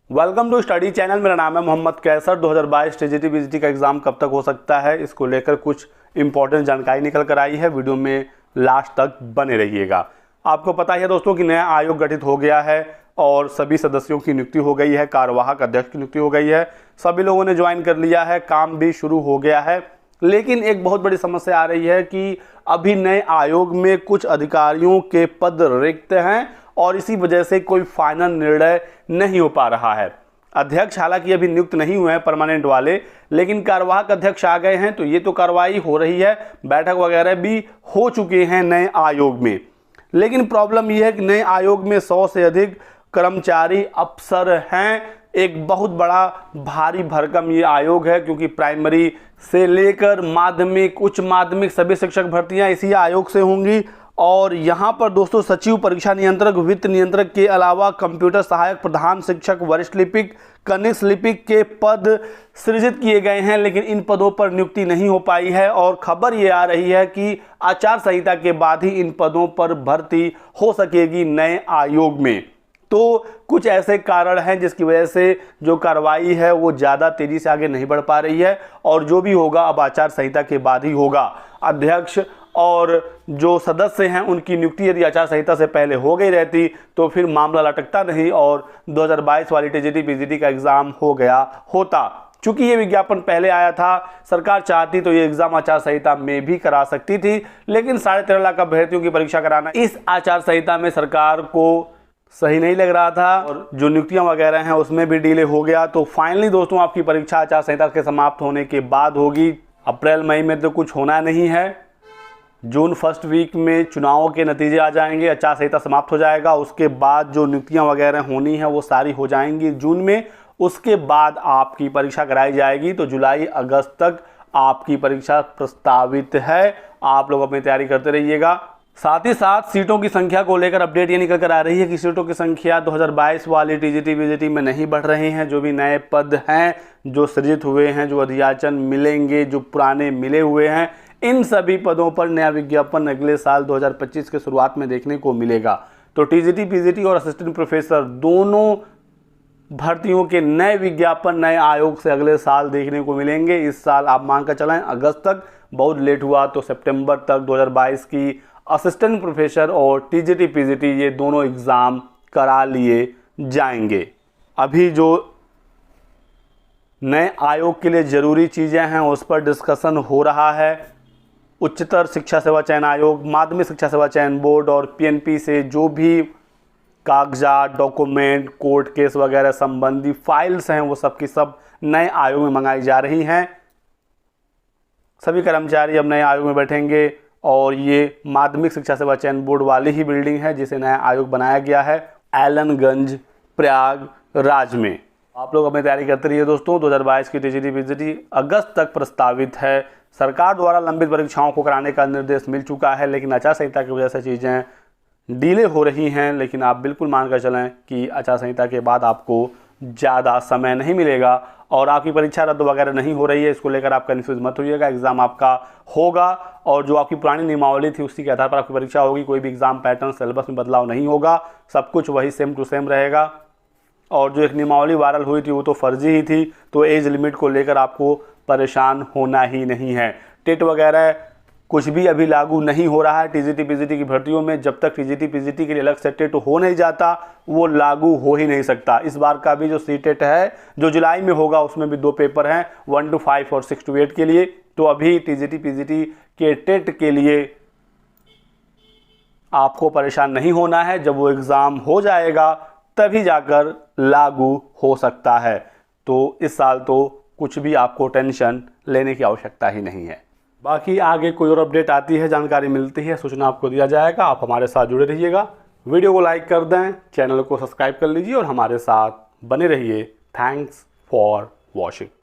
Welcome to study channel. मेरा नाम है मोहम्मद कैसर। 2022 टीजीटी पीजीटी का एग्जाम कब तक हो सकता है, इसको लेकर कुछ इंपॉर्टेंट जानकारी निकल कर आई है। वीडियो में लास्ट तक बने रहिएगा। आपको पता ही है दोस्तों कि नया आयोग गठित हो गया है और सभी सदस्यों की नियुक्ति हो गई है, कार्यवाहक अध्यक्ष की नियुक्ति हो गई है, सभी लोगों ने ज्वाइन कर लिया है, काम भी शुरू हो गया है। लेकिन एक बहुत बड़ी समस्या आ रही है कि अभी नए आयोग में कुछ अधिकारियों के पद रिक्त हैं और इसी वजह से कोई फाइनल निर्णय नहीं हो पा रहा है। अध्यक्ष हालांकि अभी नियुक्त नहीं हुए हैं परमानेंट वाले, लेकिन कार्यवाहक अध्यक्ष आ गए हैं, तो ये तो कार्रवाई हो रही है, बैठक वगैरह भी हो चुके हैं नए आयोग में। लेकिन प्रॉब्लम यह है कि नए आयोग में 100 से अधिक कर्मचारी अफसर हैं। एक बहुत बड़ा भारी भरकम ये आयोग है, क्योंकि प्राइमरी से लेकर माध्यमिक, उच्च माध्यमिक सभी शिक्षक भर्तियां इसी आयोग से होंगी। और यहाँ पर दोस्तों सचिव, परीक्षा नियंत्रक, वित्त नियंत्रक के अलावा कंप्यूटर सहायक, प्रधान शिक्षक, वरिष्ठ लिपिक, कनिष्ठ लिपिक के पद सृजित किए गए हैं, लेकिन इन पदों पर नियुक्ति नहीं हो पाई है। और खबर ये आ रही है कि आचार संहिता के बाद ही इन पदों पर भर्ती हो सकेगी नए आयोग में। तो कुछ ऐसे कारण हैं जिसकी वजह से जो कार्रवाई है वो ज़्यादा तेज़ी से आगे नहीं बढ़ पा रही है, और जो भी होगा अब आचार संहिता के बाद ही होगा। अध्यक्ष और जो सदस्य हैं उनकी नियुक्ति यदि आचार संहिता से पहले हो गई रहती तो फिर मामला लटकता नहीं और 2022 वाली टीजीटी पीजीटी का एग्ज़ाम हो गया होता। चूंकि ये विज्ञापन पहले आया था, सरकार चाहती तो ये एग्जाम आचार संहिता में भी करा सकती थी, लेकिन 13.5 लाख अभ्यर्थियों की परीक्षा कराना इस आचार संहिता में सरकार को सही नहीं लग रहा था, और जो नियुक्तियां वगैरह हैं उसमें भी डिले हो गया। तो फाइनली दोस्तों आपकी परीक्षा आचार संहिता के समाप्त होने के बाद होगी। अप्रैल मई में तो कुछ होना नहीं है। जून फर्स्ट वीक में चुनावों के नतीजे आ जाएंगे, आचार संहिता समाप्त हो जाएगा। उसके बाद जो नियुक्तियां वगैरह होनी है वो सारी हो जाएंगी जून में। उसके बाद आपकी परीक्षा कराई जाएगी। तो जुलाई अगस्त तक आपकी परीक्षा प्रस्तावित है। आप लोग अपनी तैयारी करते रहिएगा। साथ ही साथ सीटों की संख्या को लेकर अपडेट ये निकल कर आ रही है कि सीटों की संख्या 2022 वाली टीजीटी पीजीटी में नहीं बढ़ रही हैं। जो भी नए पद हैं जो सृजित हुए हैं, जो अधियाचन मिलेंगे, जो पुराने मिले हुए हैं, इन सभी पदों पर नया विज्ञापन अगले साल 2025 के शुरुआत में देखने को मिलेगा। तो टीजीटी पीजीटी और असिस्टेंट प्रोफेसर दोनों भर्तियों के नए विज्ञापन नए आयोग से अगले साल देखने को मिलेंगे। इस साल आप मान कर चलाएं अगस्त तक, बहुत लेट हुआ तो सितंबर तक 2022 की असिस्टेंट प्रोफेसर और टीजीटी पीजीटी ये दोनों एग्ज़ाम करा लिए जाएंगे। अभी जो नए आयोग के लिए ज़रूरी चीज़ें हैं उस पर डिस्कशन हो रहा है। उच्चतर शिक्षा सेवा चयन आयोग, माध्यमिक शिक्षा सेवा चयन बोर्ड और पीएनपी से जो भी कागजात, डॉक्यूमेंट, कोर्ट केस वगैरह संबंधी फाइल्स हैं वो सब की सब नए आयोग में मंगाई जा रही हैं। सभी कर्मचारी अब नए आयोग में बैठेंगे और ये माध्यमिक शिक्षा सेवा चयन बोर्ड वाली ही बिल्डिंग है जिसे नया आयोग बनाया गया है, एलनगंज, प्रयागराज में। आप लोग अपनी तैयारी करते रहिए दोस्तों। 2022 की टीजीटी पीजीटी अगस्त तक प्रस्तावित है। सरकार द्वारा लंबित परीक्षाओं को कराने का निर्देश मिल चुका है, लेकिन आचार संहिता की वजह से चीज़ें डिले हो रही हैं। लेकिन आप बिल्कुल मान कर चलें कि आचार संहिता के बाद आपको ज़्यादा समय नहीं मिलेगा और आपकी परीक्षा रद्द वगैरह नहीं हो रही है। इसको लेकर आप कन्फ्यूज मत होइएगा। एग्ज़ाम आपका होगा और जो आपकी पुरानी नियमावली थी उसी के आधार पर आपकी परीक्षा होगी। कोई भी एग्ज़ाम पैटर्न, सिलेबस में बदलाव नहीं होगा, सब कुछ वही सेम टू सेम रहेगा। और जो एक नियमावली वायरल हुई थी वो तो फर्जी ही थी, तो एज लिमिट को लेकर आपको परेशान होना ही नहीं है। टेट वगैरह कुछ भी अभी लागू नहीं हो रहा है टीजीटी पीजीटी की भर्तियों में। जब तक टीजीटी पीजीटी के लिए अलग से टेट हो नहीं जाता वो लागू हो ही नहीं सकता। इस बार का भी जो सीटेट है जो जुलाई में होगा उसमें भी 2 पेपर हैं, 1 to 5 और 6 to 8 के लिए। तो अभी टीजीटी पीजीटी के टेट के लिए आपको परेशान नहीं होना है। जब वो एग्ज़ाम हो जाएगा तभी जाकर लागू हो सकता है। तो इस साल तो कुछ भी आपको टेंशन लेने की आवश्यकता ही नहीं है। बाकी आगे कोई और अपडेट आती है, जानकारी मिलती है, सूचना आपको दिया जाएगा। आप हमारे साथ जुड़े रहिएगा। वीडियो को लाइक कर दें, चैनल को सब्सक्राइब कर लीजिए और हमारे साथ बने रहिए। Thanks for watching.